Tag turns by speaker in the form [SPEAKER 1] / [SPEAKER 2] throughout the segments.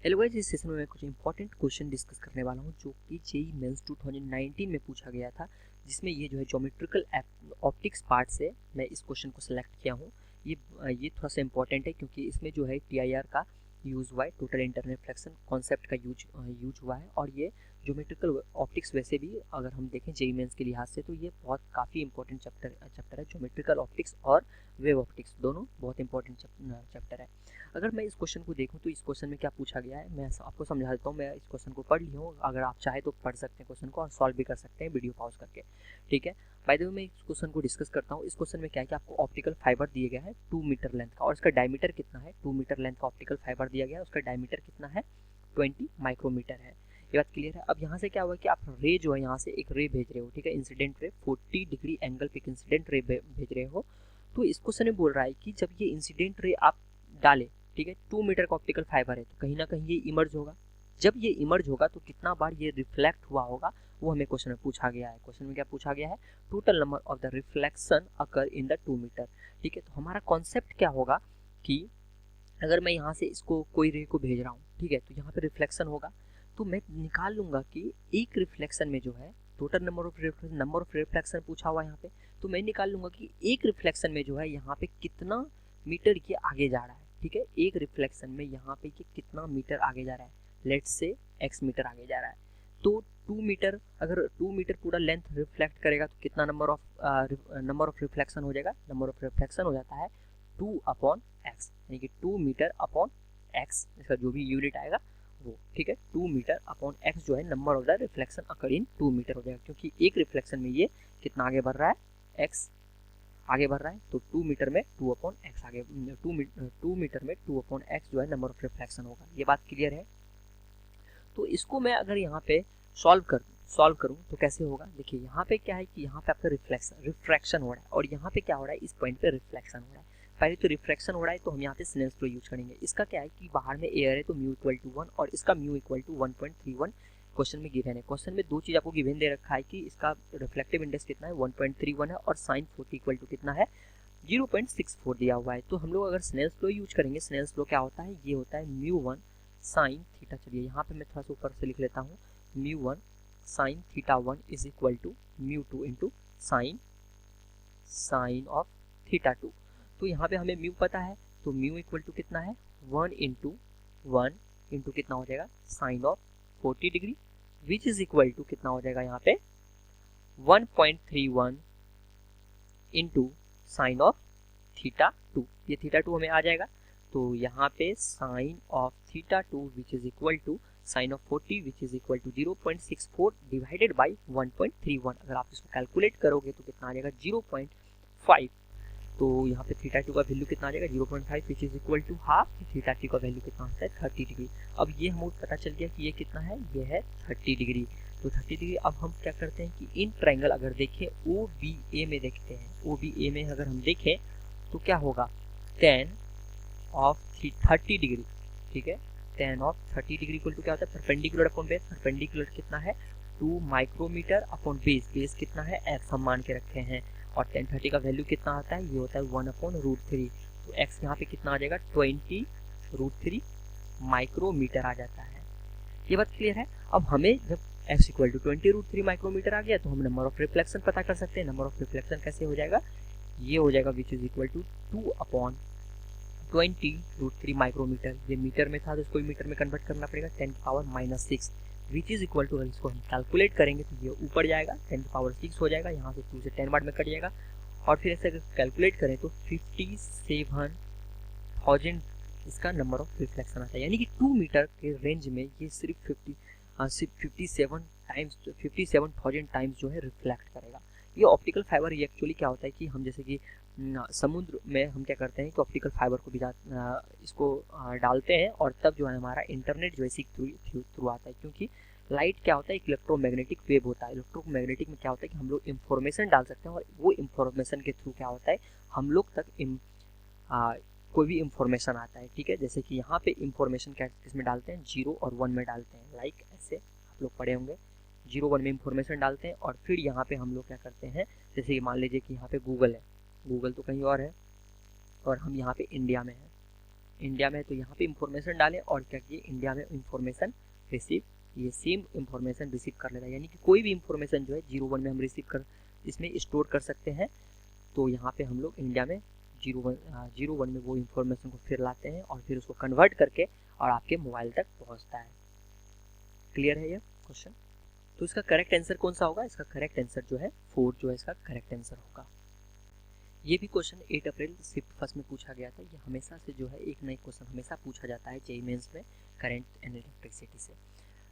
[SPEAKER 1] Hello guys, इस session में मैं कुछ इंपॉर्टेंट क्वेश्चन डिस्कस करने वाला हूं जो कि जेईई मेंस 2019 में पूछा गया था, जिसमें ये जो है ज्योमेट्रिकल ऑप्टिक्स पार्ट से मैं इस क्वेश्चन को सिलेक्ट किया हूं। ये थोड़ा सा इंपॉर्टेंट है क्योंकि इसमें जो है टीआईआर का यूज़ हुआ है, टोटल इंटरनल रिफ्लेक्शन कॉन्सेप्ट का यूज हुआ है। और ये ज्योमेट्रिकल ऑप्टिक्स वैसे भी अगर हम देखें जेईई मेंस के लिहाज से तो ये बहुत काफ़ी इंपॉर्टेंट चैप्टर है। ज्योमेट्रिकल ऑप्टिक्स और वेव ऑप्टिक्स दोनों बहुत इंपॉर्टेंट चैप्टर है। अगर मैं इस क्वेश्चन को देखूं तो इस क्वेश्चन में क्या पूछा गया है मैं आपको समझा देता हूं। मैं इस क्वेश्चन को पढ़ लिया हूं, अगर आप चाहे तो पढ़ सकते हैं क्वेश्चन को और सॉल्व भी कर सकते हैं वीडियो पॉज करके, ठीक है। बाय द वे मैं इस क्वेश्चन को डिस्कस करता हूं। इस क्वेश्चन में क्या है कि आपको ऑप्टिकल फाइबर दिया गया है 2 मीटर लेंथ का और इसका डायमीटर कितना है। 2 मीटर लेंथ का ऑप्टिकल फाइबर दिया गया है, उसका डायमीटर कितना है 20 माइक्रोमीटर है। ये बात क्लियर है। अब यहाँ से क्या हुआ कि आप रे जो है यहाँ से एक रे भेज रहे हो, ठीक है, इंसिडेंट रे 40 डिग्री एंगल पे इंसिडेंट रे भेज रहे हो। तो इस क्वेश्चन में बोल रहा है कि जब ये इंसिडेंट रे आप डाले, ठीक है, 2 मीटर का ऑप्टिकल फाइबर है तो कहीं ना कहीं ये इमर्ज होगा। जब ये इमर्ज होगा तो कितना बार ये रिफ्लेक्ट हुआ होगा वो हमें क्वेश्चन में पूछा गया है। क्वेश्चन में क्या पूछा गया है, total number of the reflection occur in the 2 metre, ठीक है। तो हमारा कॉन्सेप्ट क्या होगा कि अगर मैं यहाँ से इसको कोई रे को भेज रहा हूँ, ठीक है, तो यहाँ पे रिफ्लेक्शन होगा तो मैं निकाल लूंगा कि एक रिफ्लेक्शन में जो है टोटल नंबर ऑफ रिफ्लेक्शन पूछा हुआ है यहाँ पे, तो मैं निकाल लूंगा कि एक रिफ्लेक्शन में जो है यहाँ पे कितना मीटर ये आगे जा रहा है, ठीक है। एक रिफ्लेक्शन में यहाँ पे ये कितना मीटर आगे जा रहा है, लेट्स से x मीटर आगे जा रहा है। तो 2 मीटर, अगर 2 मीटर पूरा लेंथ रिफ्लेक्ट करेगा तो कितना नंबर ऑफ रिफ्लेक्शन हो जाएगा। नंबर ऑफ रिफ्लेक्शन हो जाता है 2/x, यानी कि 2 मीटर अपॉन x, इसका जो भी यूनिट आएगा वो, ठीक है। 2 मीटर अपॉन x जो है number of the reflection occur in 2 metre हो जाएगा, क्योंकि एक रिफ्लेक्शन में ये कितना आगे बढ़ रहा है, x आगे बढ़ रहा है। तो 2 मीटर में 2/x आगे, 2 मीटर में 2/x जो है नंबर ऑफ रिफ्लेक्शन होगा। ये बात क्लियर है। तो इसको मैं अगर यहाँ पे सॉल्व करूँ तो कैसे होगा, देखिए यहाँ पे क्या है कि यहाँ पे आपका रिफ्रैक्शन हो रहा है और यहाँ पे क्या हो रहा है, इस पॉइंट पे रिफ्लेक्शन हो रहा है। पहले तो रिफ्रैक्शन हो रहा है तो हम यहाँ पे स्नेल्स लॉ यूज करेंगे। इसका क्या है कि बाहर में एयर है तो म्यू इक्वल टू 1 और इसका म्यू इक्वल टू 1.31 क्वेश्चन में गिवन है। क्वेश्चन में दो चीज आपको गिवन दे रखा है कि इसका रिफ्लेक्टिव इंडेक्स कितना है 1.31 है और साइन 40 इक्वल टू कितना है 0.64 दिया हुआ है। तो हम लोग अगर स्नेल्स लॉ यूज करेंगे, स्नेल्स लॉ क्या होता है, ये होता है म्यू 1 साइन थीटा। चलिए यहाँ पे मैं थोड़ा सा ऊपर से लिख लेता हूँ, mu 1 sine theta 1 is equal to mu 2 into sine of theta 2। तो यहाँ पे हमें म्यू पता है तो म्यू इक्वल टू कितना है 1 इंटू कितना हो जाएगा sine of 40 degree, which is equal to कितना हो जाएगा यहाँ पे 1.31 इंटू साइन ऑफ थीटा 2। ये थीटा 2 हमें आ जाएगा। तो यहाँ पे sine of theta 2 which is equal to sine of 40 which is equal to 0.64 divided by 1.31। अगर आप इसको कैलकुलेट करोगे तो कितना आ जाएगा 0.5। तो यहाँ पे थीटा 2 का वैल्यू कितना आ जाएगा 0.5 which is equal to half. Theta 2 का वैल्यू कितना होता है 30 डिग्री। अब ये हमें पता चल गया कि ये कितना है, ये है 30 डिग्री। तो 30 डिग्री अब हम क्या करते हैं कि इन ट्रायंगल अगर देखें OBA में देखते हैं, OBA में अगर हम देखें तो क्या होगा tan ऑफ 30 डिग्री, ठीक है। tan of 30 degree equal to क्या होता है परपेंडिकुलर अपॉन बेस। परपेंडिकुलर कितना है 2 माइक्रोमीटर अपॉन बेस, बेस कितना है x हम मान के रखे हैं। और tan 30 का वैल्यू कितना आता है, ये होता है 1/√3। तो x यहाँ पे कितना आ जाएगा 20√3 माइक्रोमीटर आ जाता है। ये बात क्लियर है। अब हमें जब x इक्वल टू 20√3 माइक्रोमीटर आ गया तो हम नंबर ऑफ रिफ्लेक्शन पता कर सकते हैं। नंबर ऑफ रिफ्लेक्शन कैसे हो जाएगा, ये हो जाएगा which is equal to 2/20√3 micrometre. ये मीटर में था तो इसको मीटर में कन्वर्ट करना पड़ेगा 10⁻⁻6 विच इज इक्वल टू, इसको हम कैलकुलेट करेंगे तो ये ऊपर जाएगा 10⁻6 हो जाएगा, यहाँ से 2 से 10 बार में कट जाएगा। और फिर ऐसे अगर कैलकुलेट करें तो 57,000 इसका नंबर ऑफ रिफ्लेक्शन आता है। यानी कि 2 मीटर के रेंज में ये सिर्फ 57,000 टाइम्स जो है रिफ्लेक्ट करेगा। ये ऑप्टिकल फाइबर ये एक्चुअली क्या होता है कि हम जैसे कि समुद्र में हम क्या करते हैं कि ऑप्टिकल फाइबर को भी इसको डालते हैं और तब जो है हमारा इंटरनेट जो है इसी थ्रू आता है। क्योंकि लाइट क्या होता है एक इलेक्ट्रोमैग्नेटिक वेव होता है। इलेक्ट्रोमैग्नेटिक में क्या होता है कि हम लोग इंफॉर्मेशन डाल सकते हैं और वो इंफॉर्मेशन के थ्रू क्या होता है हम लोग तक कोई भी इंफॉर्मेशन आता है, ठीक है। जैसे कि यहाँ पे इंफॉर्मेशन क्या किसमें डालते हैं 0 और 1 में डालते हैं, लाइक ऐसे आप लोग पढ़े होंगे 0 1 में इंफॉर्मेशन डालते हैं। और फिर यहाँ पे हम लोग क्या करते हैं, जैसे कि मान लीजिए कि यहाँ पे गूगल है, गूगल तो कहीं और है और हम यहाँ पे इंडिया में हैं, इंडिया में, तो यहाँ पे इंफॉर्मेशन डालें और क्या किए, इंडिया में इंफॉर्मेशन रिसीव, ये सेम इंफॉर्मेशन रिसीव कर लेगा। यानी कि कोई भी इंफॉर्मेशन जो है 01 में हम रिसीव कर इसमें स्टोर कर सकते हैं। तो यहाँ पे हम लोग इंडिया में 01 में वो इंफॉर्मेशन को फिर लाते हैं और फिर उसको कन्वर्ट करके और आपके मोबाइल तक पहुँचता है। क्लियर है ये क्वेश्चन? तो इसका करेक्ट आंसर कौन सा होगा? इसका करेक्ट आंसर जो है 4 जो है इसका करेक्ट आंसर होगा। ये भी क्वेश्चन 8 अप्रैल शिफ्ट फर्स्ट में पूछा गया था। ये हमेशा से जो है एक नई क्वेश्चन हमेशा पूछा जाता है जेईई मेंस में करंट एंड इलेक्ट्रिसिटी से।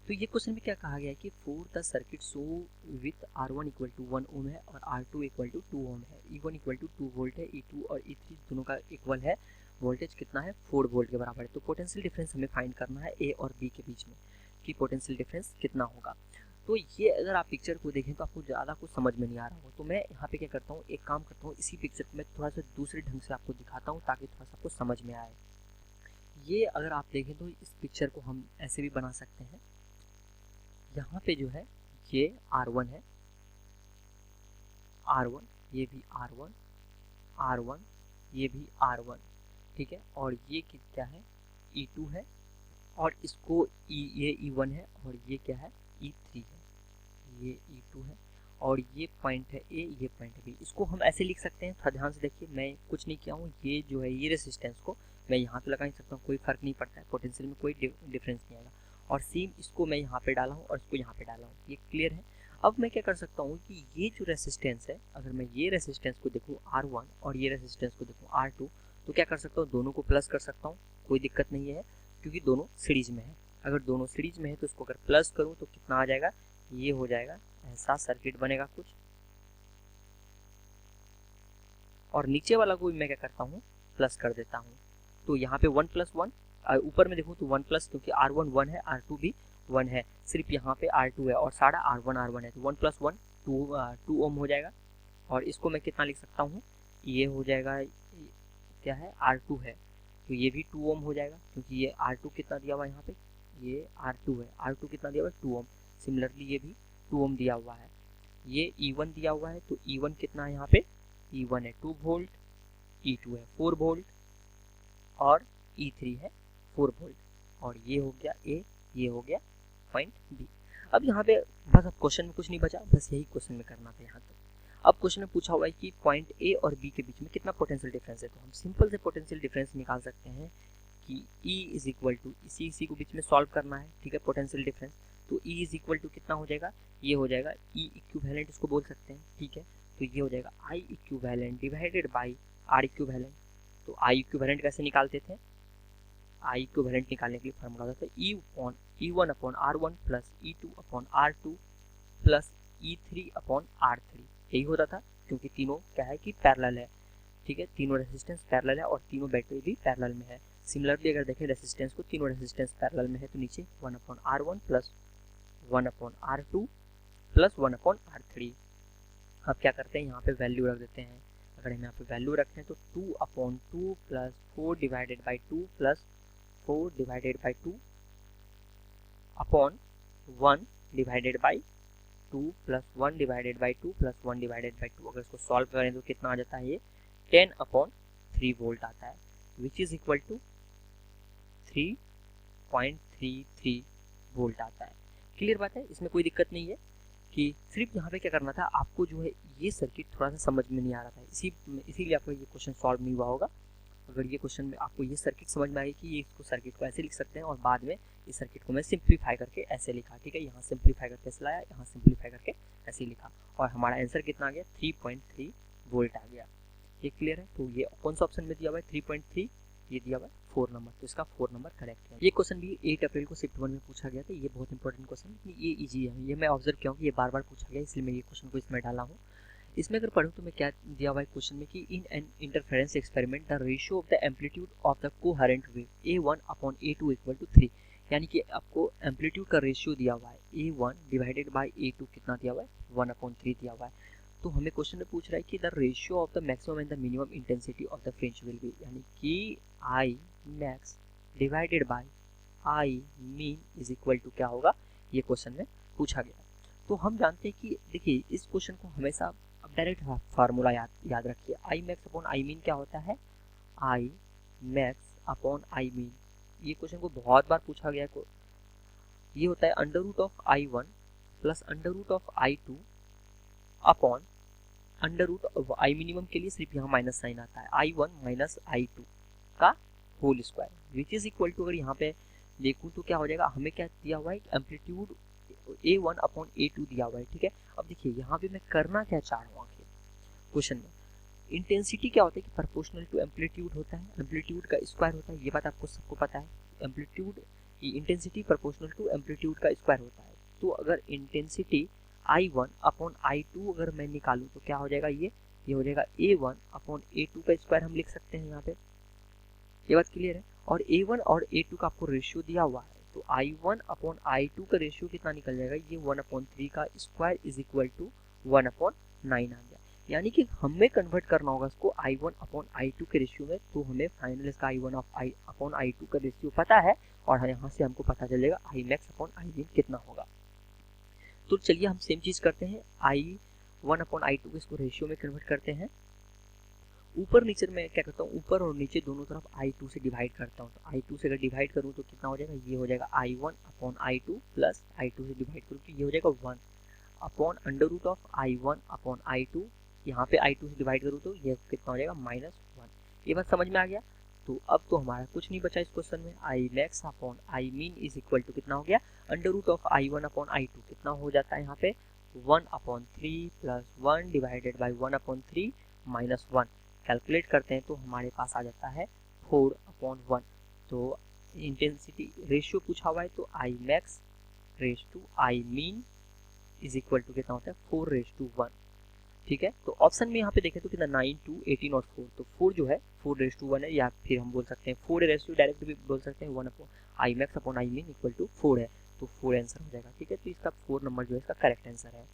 [SPEAKER 1] तो ये क्वेश्चन में क्या कहा गया है कि for the circuit so with R1 equal to 1 ohm है और R2 इक्वल टू 2 ओम है, E1 इक्वल टू 2 वोल्ट है, E2 और E3 दोनों का इक्वल है, वोल्टेज कितना है 4 वोल्ट के बराबर है। तो पोटेंशियल डिफरेंस हमें फाइंड करना है ए और बी के बीच में कि पोटेंशियल डिफरेंस कितना होगा। तो ये अगर आप पिक्चर को देखें तो आपको ज़्यादा कुछ समझ में नहीं आ रहा हो, तो मैं यहाँ पे क्या करता हूँ, एक काम करता हूँ, इसी पिक्चर को मैं थोड़ा सा दूसरे ढंग से आपको दिखाता हूँ ताकि थोड़ा सा आपको समझ में आए। ये अगर आप देखें तो इस पिक्चर को हम ऐसे भी बना सकते हैं। यहाँ पे जो है ये R1 है, R1, ये भी R1, R1, ये भी R1, ठीक है, और ये क्या है E2 है, और इसको ये E1 है, और ये क्या है E3 है, ये E2 है, और ये पॉइंट है A, ये पॉइंट है B। इसको हम ऐसे लिख सकते हैं, थोड़ा ध्यान से देखिए, मैं कुछ नहीं किया हूँ, ये जो है ये रेसिस्टेंस को मैं यहाँ पे लगा नहीं सकता हूँ, कोई फर्क नहीं पड़ता है, पोटेंशियल में कोई डिफरेंस नहीं आएगा। और सेम इसको मैं यहाँ पे डाला हूँ और इसको यहाँ पे डाला हूँ, ये क्लियर है। अब मैं क्या कर सकता हूँ कि ये जो रेसिस्टेंस है, अगर मैं ये रेसिस्टेंस को देखूँ R1 और ये रेसिस्टेंस को देखूँ R2, तो क्या कर सकता हूँ, दोनों को प्लस कर सकता हूँ, कोई दिक्कत नहीं है क्योंकि दोनों सीरीज में है। अगर दोनों सीरीज में है तो इसको अगर प्लस करूँ तो कितना आ जाएगा, ये हो जाएगा, ऐसा सर्किट बनेगा कुछ। और नीचे वाला को भी मैं क्या करता हूँ, प्लस कर देता हूँ। तो यहाँ पे 1 + 1, ऊपर में देखूँ तो 1 प्लस, क्योंकि R1 1 है, R2 भी 1 है, सिर्फ यहाँ पे R2 है और सारा R1 है, तो 1 + 1 2 ओम हो जाएगा। और इसको मैं कितना लिख सकता हूँ, ये हो जाएगा, क्या है R2 है, तो ये भी 2 ओम हो जाएगा, क्योंकि ये R2 कितना दिया हुआ है यहाँ पे, ये R2 है, R2 कितना दिया हुआ है 2 ओम। सिमिलरली ये भी 2 ओम दिया हुआ है। ये E1 दिया हुआ है, तो E1 कितना है यहाँ पे, E1 है 2 वोल्ट, E2 है 4 वोल्ट और E3 है 4 वोल्ट, और ये हो गया A, ये हो गया पॉइंट B। अब यहाँ पे बस अब क्वेश्चन में कुछ नहीं बचा, बस यही क्वेश्चन में करना था यहाँ तक। अब क्वेश्चन में पूछा हुआ है कि पॉइंट A और B के बीच में कितना पोटेंशियल डिफरेंस है, तो हम सिंपल से पोटेंशियल डिफरेंस निकाल सकते हैं कि E इज इक्वल टू, इसी को बीच में सॉल्व करना है, ठीक है, पोटेंशियल डिफरेंस। तो E इज इक्वल टू कितना हो जाएगा, ये हो जाएगा E इक्विवेलेंट इसको बोल सकते हैं, ठीक है, तो ये हो जाएगा I equivalent divided by R equivalent. तो I इक्विवेलेंट कैसे निकालते थे, I इक्विवेलेंट निकालने के लिए फार्मूला होता है E1 upon R1 plus E2 upon R2 plus E3 upon R3, यही होता था, क्योंकि तीनों क्या है कि पैरेलल है, ठीक है, तीनों रेसिस्टेंस पैरेलल है और तीनों बैटरी भी पैरेलल में है। सिमिलरली अगर देखें रेसिस्टेंस को, तीनों रेसिस्टेंस पैरेलल में है, तो नीचे 1 upon R1 plus 1 upon R2 plus 1 upon R3। अब क्या करते हैं, यहाँ पे वैल्यू रख देते हैं। अगर हम यहाँ पे वैल्यू रखें तो 2 upon 2 plus 4 divided by 2 plus 4 divided by 2 upon 1 divided by 2 plus 1 divided by 2 plus 1 divided by 2। अगर इसको सॉल्व करें तो कितना आ जाता है, ये 10 अपॉन 3 वोल्ट आता है, which is equal to 3.33 volt आता है। क्लियर बात है, इसमें कोई दिक्कत नहीं है कि सिर्फ यहाँ पे क्या करना था, आपको जो है ये सर्किट थोड़ा सा समझ में नहीं आ रहा था, इसीलिए आपको ये क्वेश्चन सॉल्व नहीं हुआ होगा। अगर ये क्वेश्चन में आपको ये सर्किट समझ में आएगी कि ये इसको सर्किट को ऐसे लिख सकते हैं और बाद में इस सर्किट को मैं सिंप्लीफाई करके ऐसे लिखा, ठीक है, यहाँ सिंप्लीफाई करके ऐसे लाया, यहाँ सिंप्लीफाई करके ऐसे लिखा, और हमारा आंसर कितना आ गया, 3.3 वोल्ट आ गया। ये क्लियर है, तो ये कौन सा ऑप्शन में दिया हुआ है 3.3, ये दिया हुआ है 4 नंबर, तो इसका 4 नंबर करेक्ट है। ये क्वेश्चन भी 8 अप्रैल को शिफ्ट 1 में पूछा गया था, ये बहुत इंपॉर्टेंट क्वेश्चन, ये इजी है, ये मैं ऑब्जर्व किया हूँ कि ये बार बार पूछा गया, इसलिए मैं ये क्वेश्चन को इसमें डाला हूँ। इसमें अगर पढ़ूँ तो मैं क्या दिया हुआ है क्वेश्चन में कि in an interference experiment the ratio of the amplitude of the coherent wave A1 upon A2 equal to 3, यानी कि आपको एम्पलीट्यूड का रेशियो दिया हुआ है A1 डिवाइडेड बाई A2 कितना दिया हुआ है, 1/3 दिया हुआ है। तो हमें क्वेश्चन में पूछ रहा है कि the ratio of the maximum and the minimum intensity of the fringe will be, यानी कि I max divided by I min is equal to क्या होगा, ये क्वेश्चन में पूछा गया। तो हम जानते हैं कि देखिए इस क्वेश्चन को हमेशा अब डायरेक्ट फार्मूला याद रखिए, I max upon I min क्या होता है, I max upon I min. ये क्वेश्चन को बहुत बार पूछा गया है। ये होता है under root of I1 plus under root of I2 upon under root of I minimum के लिए सिर्फ यहाँ माइनस साइन आता है, I1 माइनस I2 का whole square which is equal to, अगर यहाँ पे देखूँ तो क्या हो जाएगा, हमें क्या दिया हुआ है, एम्पलीट्यूड A1 अपॉन A2 दिया हुआ है। ठीक है, अब देखिए यहाँ पे मैं करना क्या चाह रहा हूँ आखिर क्वेश्चन में, इंटेंसिटी क्या होता है कि प्रोपोर्शनल टू एम्पलीट्यूड होता है, एम्पलीट्यूड का स्क्वायर होता है, ये बात आपको सबको पता है। एम्पलीट्यूड की इंटेंसिटी प्रोपोर्शनल टू एम्पलीट्यूड का स्क्वायर होता है। तो अगर इंटेंसिटी I1 अपॉन I2 अगर मैं निकालूं तो क्या हो जाएगा, ये हो जाएगा A1 अपॉन A2 का स्क्वायर हम लिख सकते हैं यहाँ पे। ये बात क्लियर है। और A1 और A2 का आपको रेशियो दिया हुआ है, तो I1 अपॉन I2 का रेशियो कितना निकल जाएगा, ये 1/3 का स्क्वायर इज इक्वल टू 1/9 आ गया। यानी कि हमें कन्वर्ट करना होगा इसको I1 अपॉन I2 के रेशियो में, तो हमें फाइनल इसका I1 अपॉन I2 का रेशियो पता है, और यहाँ से हमको पता चलेगा Imax अपॉन Imin कितना होगा। तो चलिए हम सेम चीज करते हैं, I1 अपॉन I2 को इसको रेशियो में कन्वर्ट करते हैं। ऊपर नीचे मैं क्या करता हूँ, ऊपर और नीचे दोनों तरफ I2 से डिवाइड करता हूँ। तो I2 से अगर डिवाइड करूँ तो कितना हो जाएगा, ये हो जाएगा I1 upon I2 plus I2 से डिवाइड करूँ तो ये हो जाएगा 1 upon under root of I1 upon I2, यहाँ पे I2 से डिवाइड करूँ तो ये कितना हो जाएगा -1। ये बात समझ में आ गया। तो अब तो हमारा कुछ नहीं बचा इस क्वेश्चन में, Imax upon Imin is equal to कितना हो गया, under root of I1 upon I2 कितना हो जाता है यहाँ पे 1/3 plus 1 divided by 1/3 minus 1। Calculate करते हैं तो हमारे पास आ जाता है 4/1। तो इंटेंसिटी रेशियो पूछा हुआ है, तो Imax ratio to Imin is equal to कितना होता है 4/1। ठीक है, तो ऑप्शन में यहाँ पे देखें तो कितना 9, 2, 18 और 4, तो 4 जो है 4/1 है, या फिर हम बोल सकते हैं 4 डायरेक्ट भी बोल सकते हैं, 1 upon Imax upon Imin equal to 4 है, तो 4 आंसर हो जाएगा। ठीक है, तो इसका 4 नंबर जो है इसका करेक्ट आंसर है।